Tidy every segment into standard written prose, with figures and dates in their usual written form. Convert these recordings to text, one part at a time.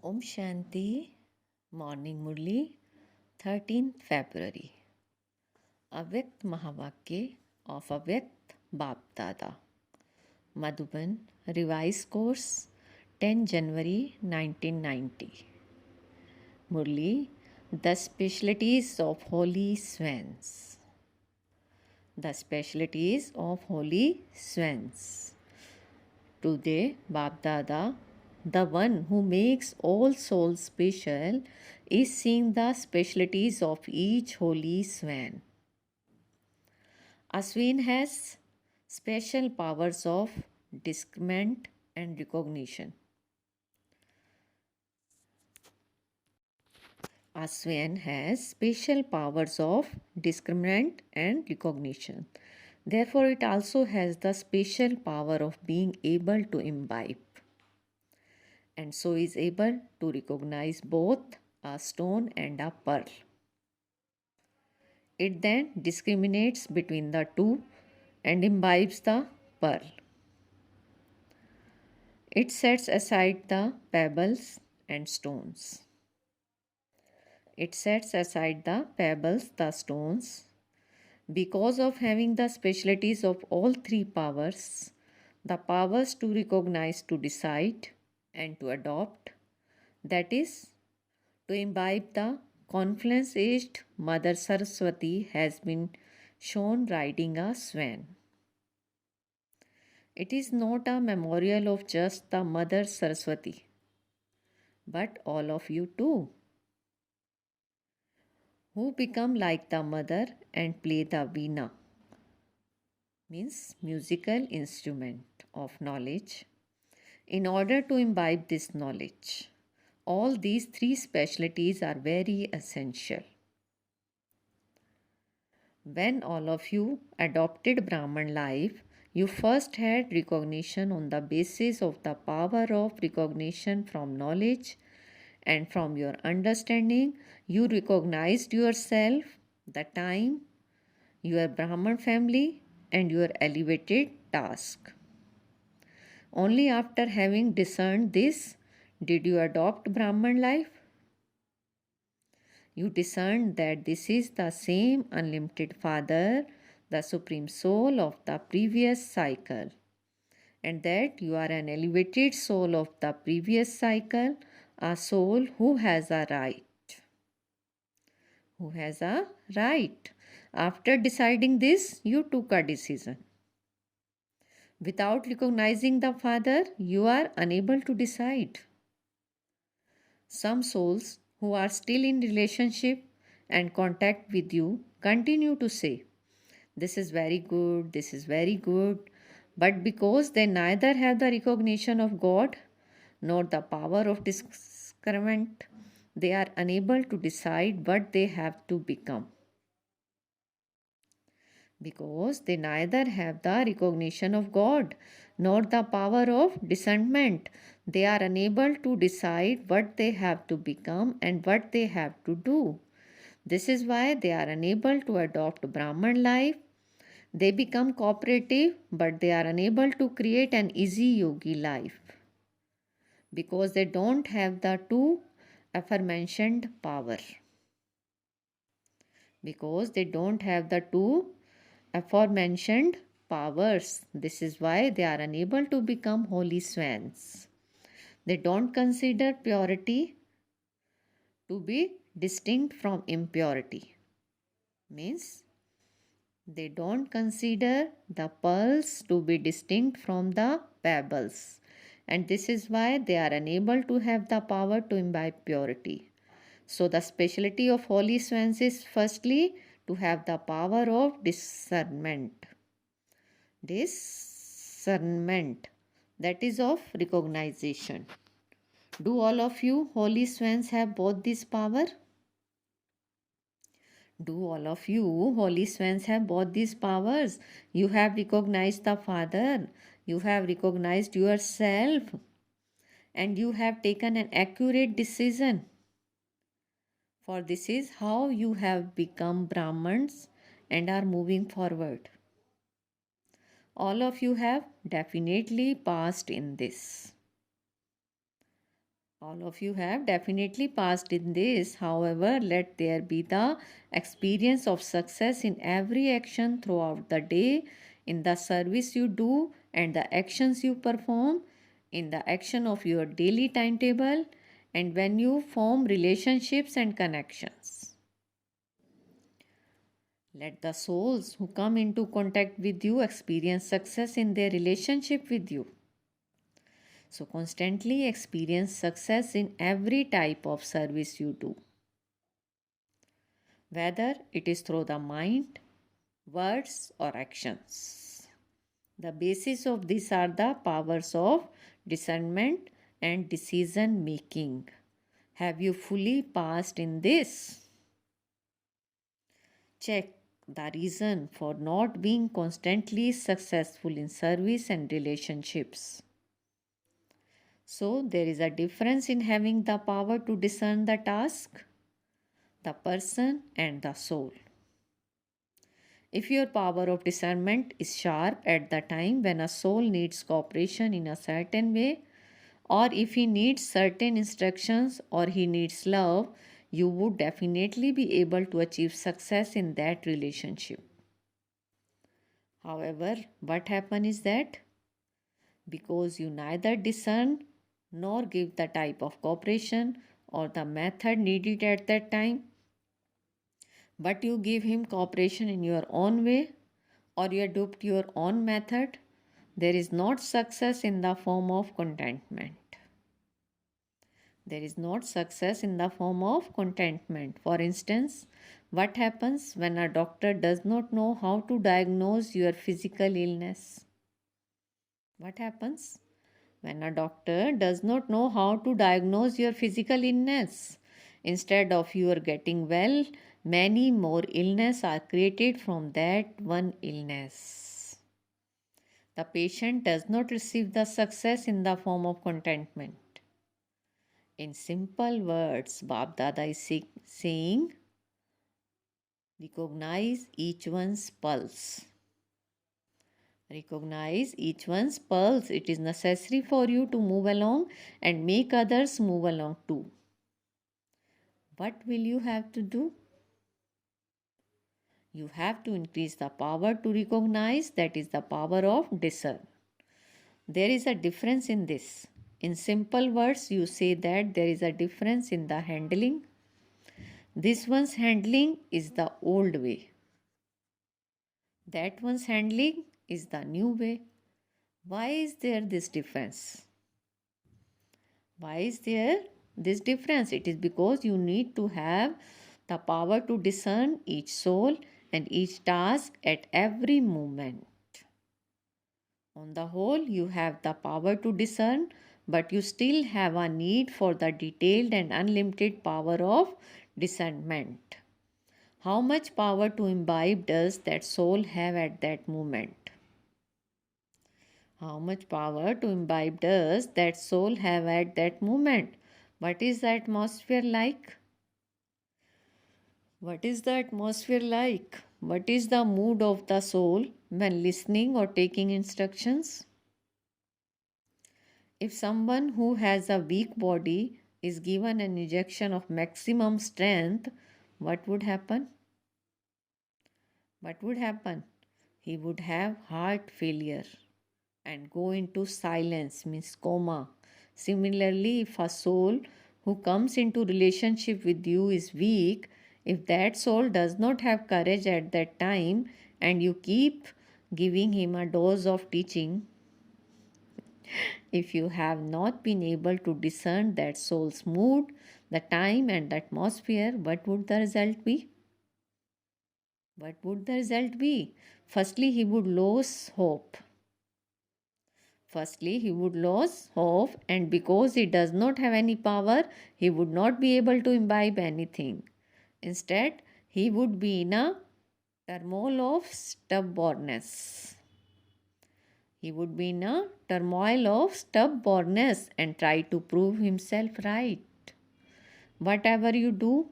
Om Shanti, Morning Murli, 13th February. Avyakt Mahavakya of Avyakt Bap Dada. Madhuban, Revised Course, 10 January 1990. Murli, the specialties of Holy Swans. The specialties of Holy Swans. Today, Bap Dada, the one who makes all souls special, is seeing the specialties of each holy swan. A swan has special powers of discernment and recognition. A swan has special powers of discernment and recognition. Therefore, it also has the special power of being able to imbibe, and so is able to recognize both a stone and a pearl. It then discriminates between the two and imbibes the pearl. It sets aside the pebbles and stones. It sets aside the pebbles, the stones. Because of having the specialties of all three powers, the powers to recognize, to decide, and to adopt, that is, to imbibe, the confluence aged Mother Saraswati has been shown riding a swan. It is not a memorial of just the Mother Saraswati, but all of you too, who become like the mother and play the veena, means musical instrument of knowledge, in order to imbibe this knowledge. All these three specialties are very essential. When all of you adopted Brahman life, you first had recognition on the basis of the power of recognition from knowledge, and from your understanding, you recognized yourself, the time, your Brahman family, and your elevated task. Only after having discerned this did you adopt Brahman life. You discerned that this is the same unlimited Father, the Supreme Soul of the previous cycle, and that you are an elevated soul of the previous cycle, a soul who has a right. Who has a right. After deciding this, you took a decision. Without recognizing the Father, you are unable to decide. Some souls who are still in relationship and contact with you continue to say, "This is very good, this is very good," but because they neither have the recognition of God nor the power of discernment, they are unable to decide what they have to become. Because they neither have the recognition of God nor the power of discernment, they are unable to decide what they have to become and what they have to do. This is why they are unable to adopt Brahman life. They become cooperative, but they are unable to create an easy yogi life because they don't have the two aforementioned power. Because they don't have the two aforementioned powers. This is why they are unable to become holy swans. They don't consider purity to be distinct from impurity. Means they don't consider the pearls to be distinct from the pebbles. And this is why they are unable to have the power to imbibe purity. So the specialty of holy swans is firstly to have the power of discernment. Discernment, that is of recognition. Do all of you holy swans have both this power? Do all of you holy swans have both these powers? You have recognized the Father, you have recognized yourself, and you have taken an accurate decision. For this is how you have become Brahmans and are moving forward. All of you have definitely passed in this. All of you have definitely passed in this. However, let there be the experience of success in every action throughout the day, in the service you do and the actions you perform, in the action of your daily timetable, and when you form relationships and connections. Let the souls who come into contact with you experience success in their relationship with you. So, constantly experience success in every type of service you do, whether it is through the mind, words, or actions. The basis of these are the powers of discernment and decision making. Have you fully passed in this? Check the reason for not being constantly successful in service and relationships. So, there is a difference in having the power to discern the task, the person, and the soul. If your power of discernment is sharp at the time when a soul needs cooperation in a certain way, or if he needs certain instructions or he needs love, you would definitely be able to achieve success in that relationship. However, what happens is that because you neither discern nor give the type of cooperation or the method needed at that time, but you give him cooperation in your own way or you adopt your own method, there is not success in the form of contentment. There is not success in the form of contentment. For instance, what happens when a doctor does not know how to diagnose your physical illness? What happens when a doctor does not know how to diagnose your physical illness? Instead of you are getting well, many more illnesses are created from that one illness. The patient does not receive the success in the form of contentment. In simple words, Bab Dada is saying, recognize each one's pulse. Recognize each one's pulse. It is necessary for you to move along and make others move along too. What will you have to do? You have to increase the power to recognize, that is the power of discern. There is a difference in this. In simple words, you say that there is a difference in the handling. This one's handling is the old way. That one's handling is the new way. Why is there this difference? Why is there this difference? It is because you need to have the power to discern each soul and each task at every moment. On the whole, you have the power to discern, but you still have a need for the detailed and unlimited power of discernment. How much power to imbibe does that soul have at that moment? How much power to imbibe does that soul have at that moment? What is the atmosphere like? What is the atmosphere like? What is the mood of the soul when listening or taking instructions? If someone who has a weak body is given an injection of maximum strength, what would happen? What would happen? He would have heart failure and go into silence, means coma. Similarly, if a soul who comes into relationship with you is weak, if that soul does not have courage at that time and you keep giving him a dose of teaching, if you have not been able to discern that soul's mood, the time and the atmosphere, what would the result be? What would the result be? Firstly, he would lose hope. And because he does not have any power, he would not be able to imbibe anything. Instead, he would be in a turmoil of stubbornness. He would be in a turmoil of stubbornness and try to prove himself right. Whatever you do,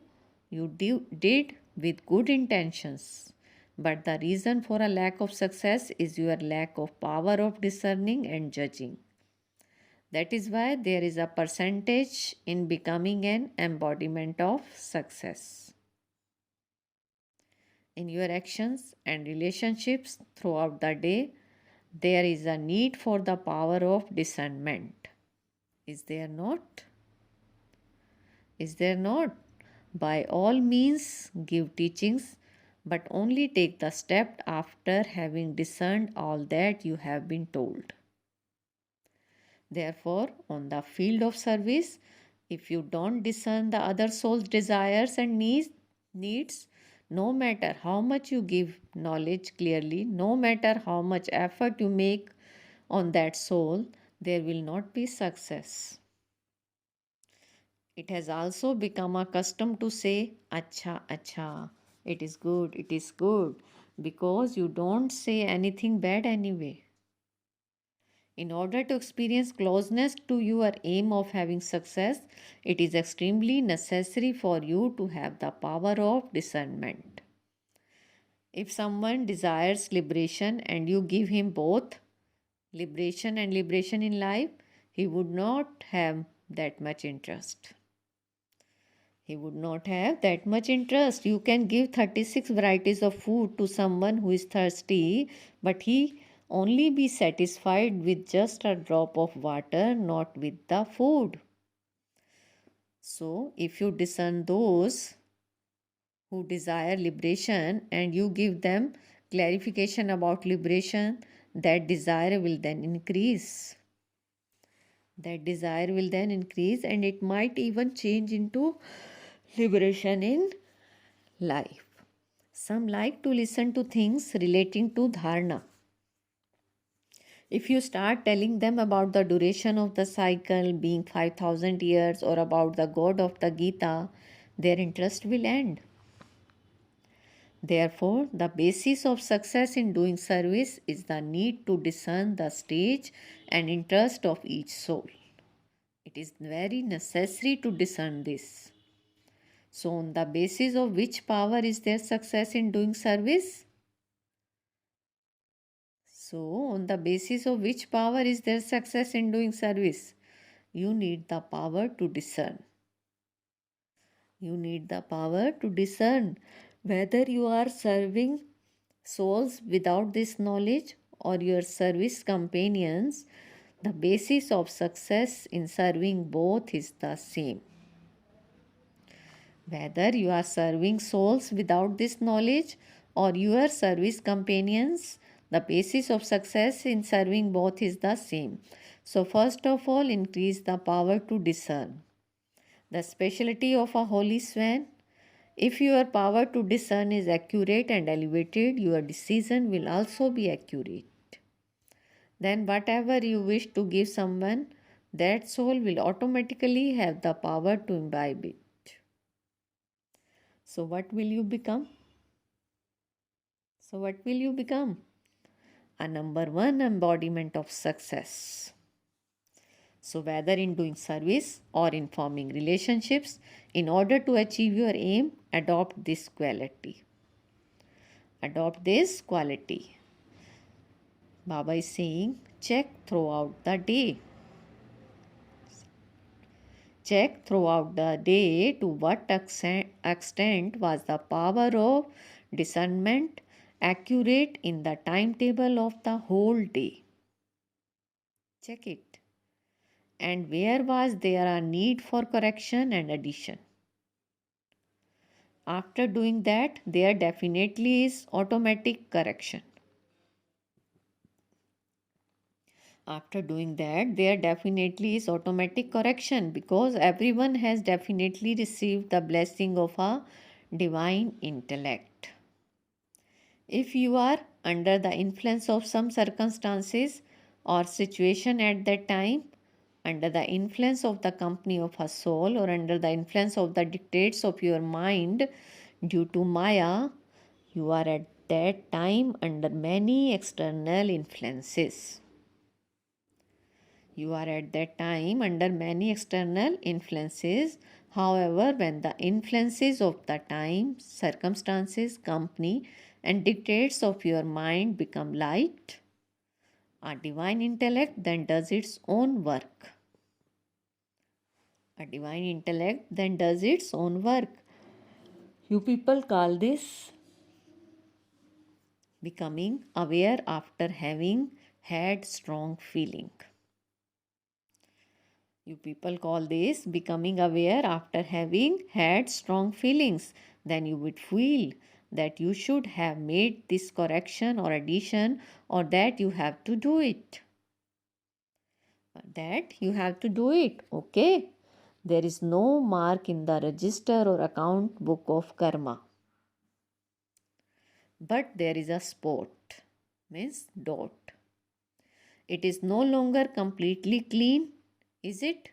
you did with good intentions. But the reason for a lack of success is your lack of power of discerning and judging. That is why there is a percentage in becoming an embodiment of success. In your actions and relationships throughout the day, there is a need for the power of discernment. Is there not? Is there not? By all means, give teachings, but only take the step after having discerned all that you have been told. Therefore, on the field of service, if you don't discern the other soul's desires and needs, no matter how much you give knowledge clearly, no matter how much effort you make on that soul, there will not be success. It has also become a custom to say, Acha, Acha, it is good, because you don't say anything bad anyway. In order to experience closeness to your aim of having success, it is extremely necessary for you to have the power of discernment. If someone desires liberation and you give him both liberation and liberation in life, he would not have that much interest. He would not have that much interest. You can give 36 varieties of food to someone who is thirsty, but he only be satisfied with just a drop of water, not with the food. So, if you discern those who desire liberation and you give them clarification about liberation, that desire will then increase. That desire will then increase, and it might even change into liberation in life. Some like to listen to things relating to dharana. If you start telling them about the duration of the cycle being 5000 years or about the God of the Gita, their interest will end. Therefore, the basis of success in doing service is the need to discern the stage and interest of each soul. It is very necessary to discern this. So, on the basis of which power is there success in doing service? So, on the basis of which power is there success in doing service? You need the power to discern. You need the power to discern whether you are serving souls without this knowledge or your service companions. The basis of success in serving both is the same. Whether you are serving souls without this knowledge or your service companions, the basis of success in serving both is the same. So, first of all, increase the power to discern. The specialty of a holy swan: if your power to discern is accurate and elevated, your decision will also be accurate. Then, whatever you wish to give someone, that soul will automatically have the power to imbibe it. So, what will you become? So, what will you become? A number one embodiment of success. So, whether in doing service or in forming relationships, in order to achieve your aim, adopt this quality. Adopt this quality. Baba is saying, check throughout the day. Check throughout the day to what extent was the power of discernment accurate in the timetable of the whole day. Check it. And where was there a need for correction and addition? After doing that, there definitely is automatic correction. After doing that, there definitely is automatic correction, because everyone has definitely received the blessing of a divine intellect. If you are under the influence of some circumstances or situation at that time, under the influence of the company of a soul, or under the influence of the dictates of your mind due to Maya, you are at that time under many external influences. You are at that time under many external influences. However, when the influences of the time, circumstances, company, and dictates of your mind become light, a divine intellect then does its own work. A divine intellect then does its own work. You people call this becoming aware after having had strong feeling. You people call this becoming aware after having had strong feelings. Then you would feel that you should have made this correction or addition, or that you have to do it. Okay? There is no mark in the register or account book of karma. But there is a spot, means dot. It is no longer completely clean, is it?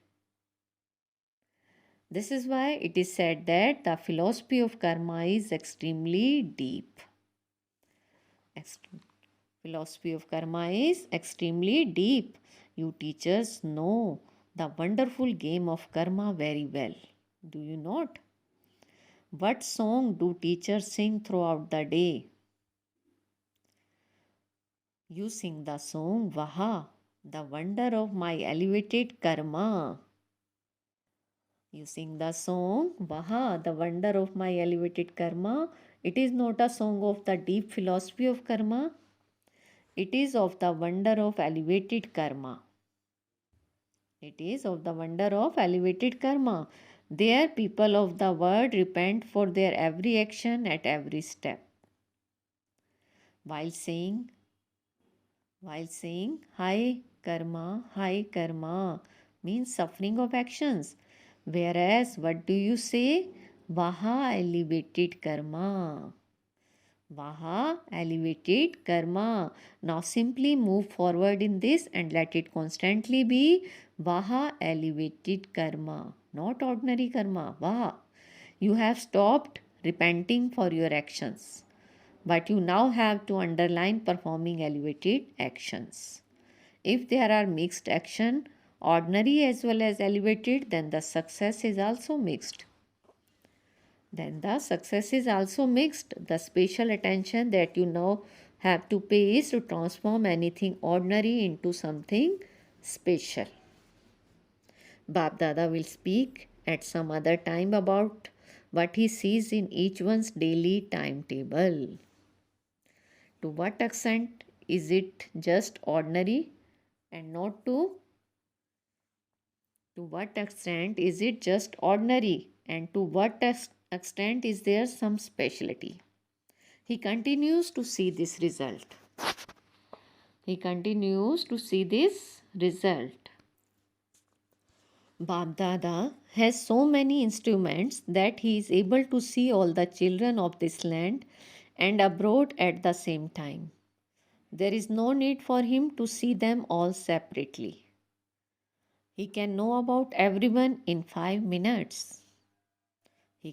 This is why it is said that the philosophy of karma is extremely deep. Philosophy of karma is extremely deep. You teachers know the wonderful game of karma very well. Do you not? What song do teachers sing throughout the day? You sing the song Vaha, the wonder of my elevated karma. You sing the song Vaha, the wonder of my elevated karma. It is not a song of the deep philosophy of karma. It is of the wonder of elevated karma. It is of the wonder of elevated karma. There, people of the world repent for their every action at every step. While saying, high karma means suffering of actions. Whereas, what do you say? Vaha elevated karma. Vaha elevated karma. Now simply move forward in this and let it constantly be Vaha elevated karma, not ordinary karma. Vaha. You have stopped repenting for your actions, but you now have to underline performing elevated actions. If there are mixed action, ordinary as well as elevated, then the success is also mixed. The special attention that you now have to pay is to transform anything ordinary into something special. Bab Dada will speak at some other time about what he sees in each one's daily timetable. To what extent is it just ordinary and not to what extent is it just ordinary and to what extent is there some speciality? He continues to see this result. Bab Dada has so many instruments that he is able to see all the children of this land and abroad at the same time. There is no need for him to see them all separately. He can know about everyone in 5 minutes. He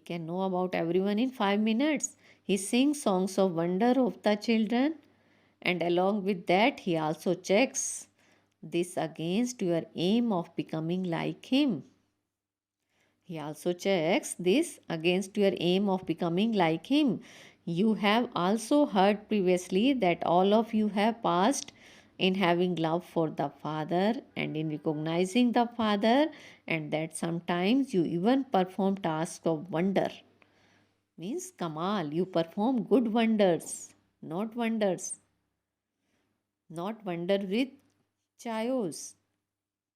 sings songs of wonder of the children, and along with that, he also checks this against your aim of becoming like him. You have also heard previously that all of you have passed in having love for the Father and in recognizing the Father, and that sometimes you even perform tasks of wonder. Means kamal, you perform good wonders, not wonder with chayos.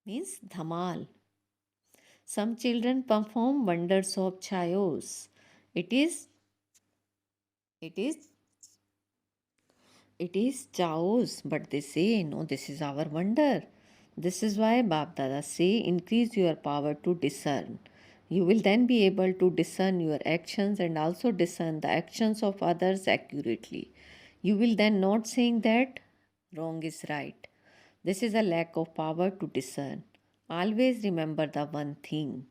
Means dhamal. Some children perform wonders of chayos. It is chaos, but they say, no, this is our wonder. This is why Bab Dada say, increase your power to discern. You will then be able to discern your actions and also discern the actions of others accurately. You will then not saying that wrong is right. This is a lack of power to discern. Always remember one thing.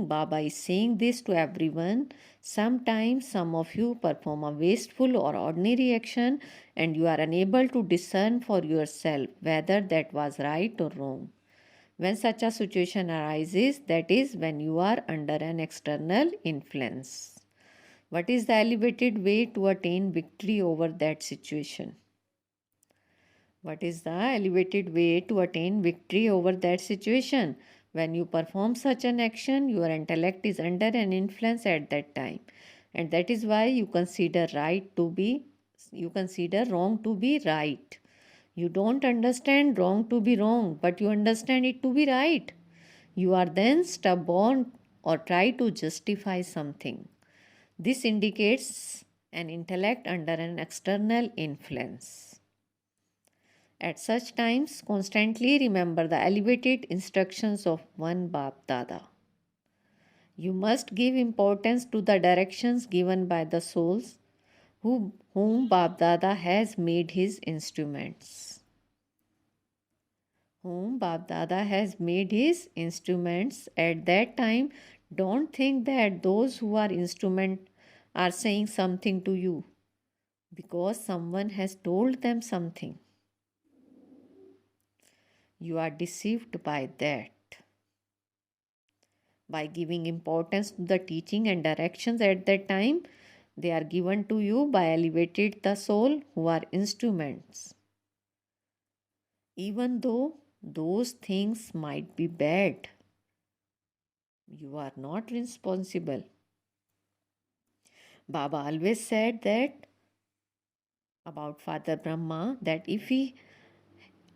Baba is saying this to everyone. Sometimes some of you perform a wasteful or ordinary action and you are unable to discern for yourself whether that was right or wrong. When such a situation arises, that is when you are under an external influence. What is the elevated way to attain victory over that situation? What is the elevated way to attain victory over that situation? When you perform such an action, your intellect is under an influence at that time. And that is why you consider wrong to be right. You don't understand wrong to be wrong, but you understand it to be right. You are then stubborn or try to justify something. This indicates an intellect under an external influence. At such times, constantly remember the elevated instructions of one Bap Dada. You must give importance to the directions given by the souls whom Bap Dada has made his instruments. Whom Bap Dada has made his instruments at that time, don't think that those who are instrument are saying something to you because someone has told them something. You are deceived by that. By giving importance to the teaching and directions at that time, they are given to you by elevated the soul who are instruments. Even though those things might be bad, you are not responsible. Baba always said that about Father Brahma, that if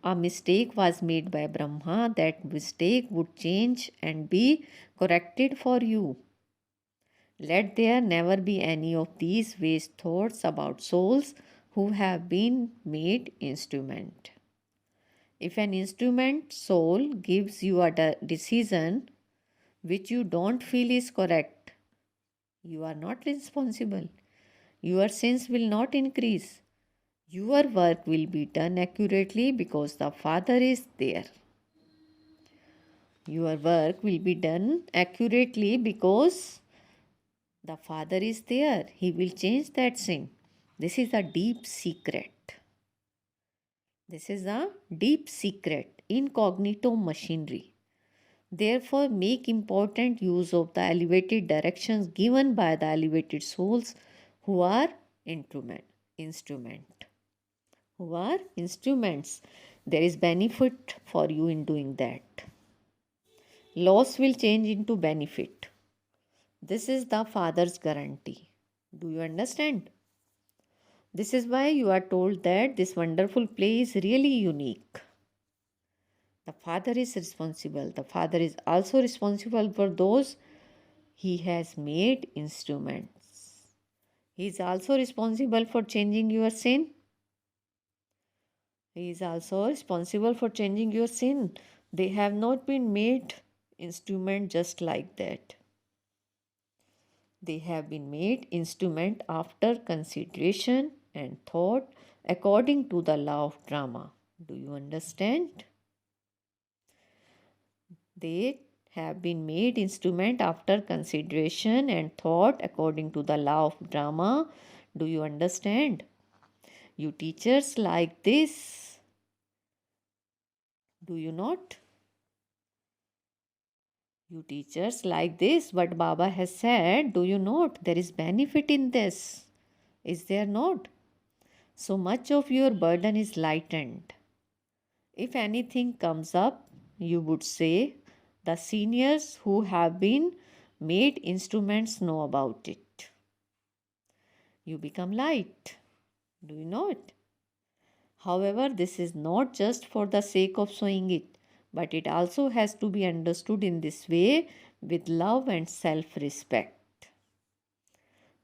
a mistake was made by Brahma, that mistake would change and be corrected for you. Let there never be any of these waste thoughts about souls who have been made instrument. If an instrument soul gives you a decision which you don't feel is correct, you are not responsible. Your sins will not increase. Your work will be done accurately because the Father is there. Your work will be done accurately because the Father is there. He will change that sin. This is a deep secret. This is a deep secret, incognito machinery. Therefore, make important use of the elevated directions given by the elevated souls who are instrument. Who are instruments. There is benefit for you in doing that. Loss will change into benefit. This is the Father's guarantee. Do you understand? This is why you are told that this wonderful play is really unique. The Father is responsible. The Father is also responsible for those He has made instruments. He is also responsible for changing your sin. He is also responsible for changing your sin. They have not been made instrument just like that. They have been made instrument after consideration and thought according to the law of drama. Do you understand? They have been made instrument after consideration and thought according to the law of drama. Do you understand? You teachers like this. Do you not? You teachers like this, what Baba has said, do you not? There is benefit in this. Is there not? So much of your burden is lightened. If anything comes up, you would say, the seniors who have been made instruments know about it. You become light. Do you know it? However, this is not just for the sake of showing it, but it also has to be understood in this way with love and self-respect.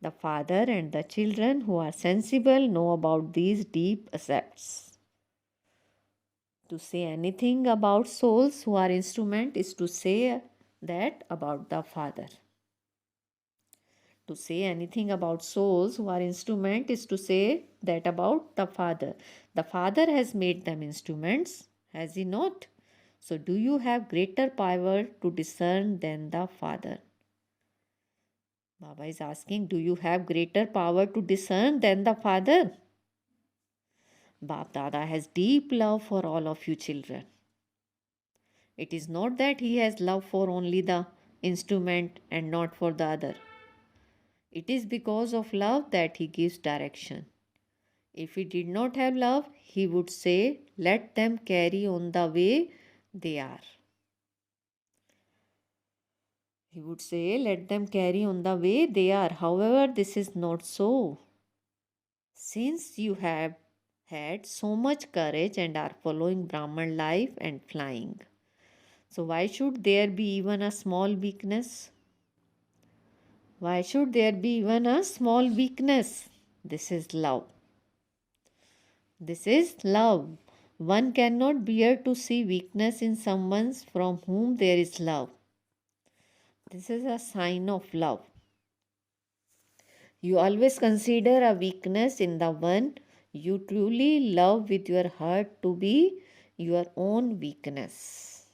The father and the children who are sensible know about these deep accepts. To say anything about souls who are instrument is to say that about the Father. To say anything about souls who are instrument is to say that about the Father. The Father has made them instruments, has He not? So do you have greater power to discern than the Father? Baba is asking, do you have greater power to discern than the Father? Bap Dada has deep love for all of you children. It is not that he has love for only the instrument and not for the other. It is because of love that he gives direction. If he did not have love, he would say, let them carry on the way they are. He would say, let them carry on the way they are. However, this is not so. Since you have had so much courage and are following Brahman life and flying, so why should there be even a small weakness? Why should there be even a small weakness? This is love. This is love. One cannot bear to see weakness in someone from whom there is love. This is a sign of love. You always consider a weakness in the one you truly love with your heart to be your own weakness.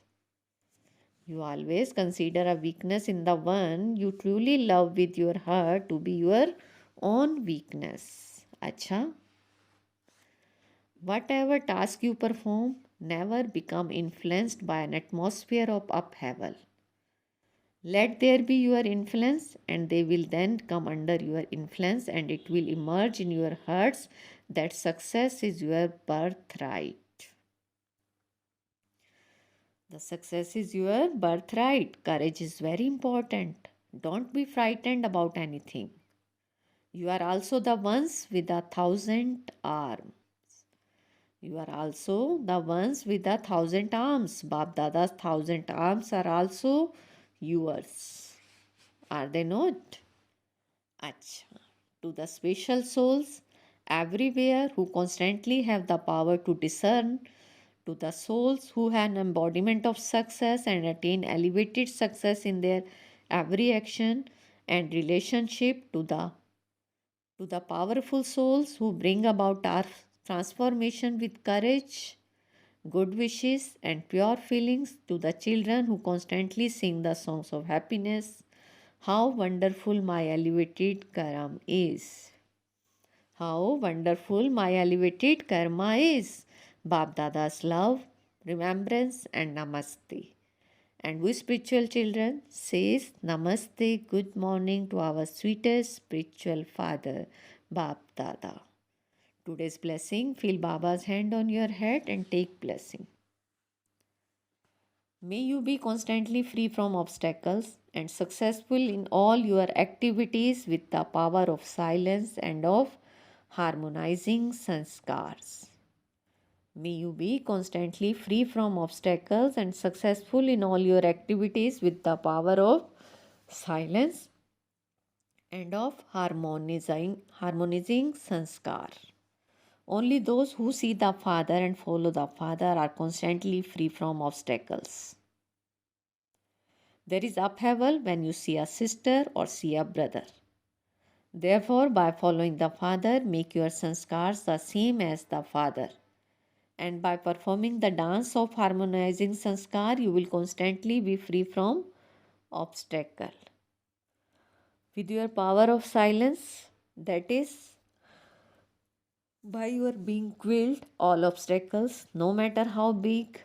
You always consider a weakness in the one you truly love with your heart to be your own weakness. Acha? Whatever task you perform, never become influenced by an atmosphere of upheaval. Let there be your influence, and they will then come under your influence, and it will emerge in your hearts that success is your birthright. The success is your birthright. Courage is very important. Don't be frightened about anything. You are also the ones with 1,000 arms. You are also the ones with 1,000 arms. Bab Dada's 1,000 arms are also yours. Are they not? Acha. To the special souls everywhere who constantly have the power to discern, to the souls who have an embodiment of success and attain elevated success in their every action and relationship, to the powerful souls who bring about our transformation with courage, good wishes, and pure feelings, to the children who constantly sing the songs of happiness. How wonderful my elevated karam is! How wonderful my elevated karma is! Bab Dada's love, remembrance, and namaste. And we spiritual children says namaste, good morning to our sweetest spiritual father, Bab Dada. Today's blessing, feel Baba's hand on your head and take blessing. May you be constantly free from obstacles and successful in all your activities with the power of silence and of harmonizing sanskars. May you be constantly free from obstacles and successful in all your activities with the power of silence and of harmonizing sanskar. Only those who see the Father and follow the Father are constantly free from obstacles. There is upheaval when you see a sister or see a brother. Therefore, by following the Father, make your sanskars the same as the Father. And by performing the dance of harmonizing sanskar, you will constantly be free from obstacle. With your power of silence, that is, by your being quilled, all obstacles, no matter how big,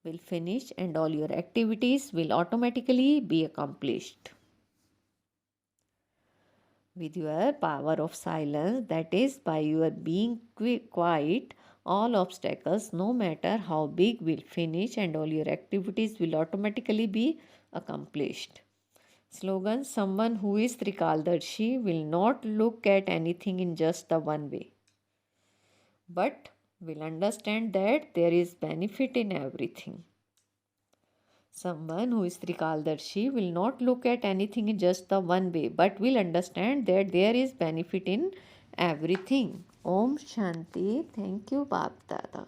will finish and all your activities will automatically be accomplished. With your power of silence, that is, by your being quiet, all obstacles, no matter how big, will finish and all your activities will automatically be accomplished. Slogan: someone who is Trikaldarshi will not look at anything in just the one way, but will understand that there is benefit in everything. Someone who is Trikaldarshi will not look at anything in just the one way, but will understand that there is benefit in everything. Om Shanti. Thank you, Bab Dada.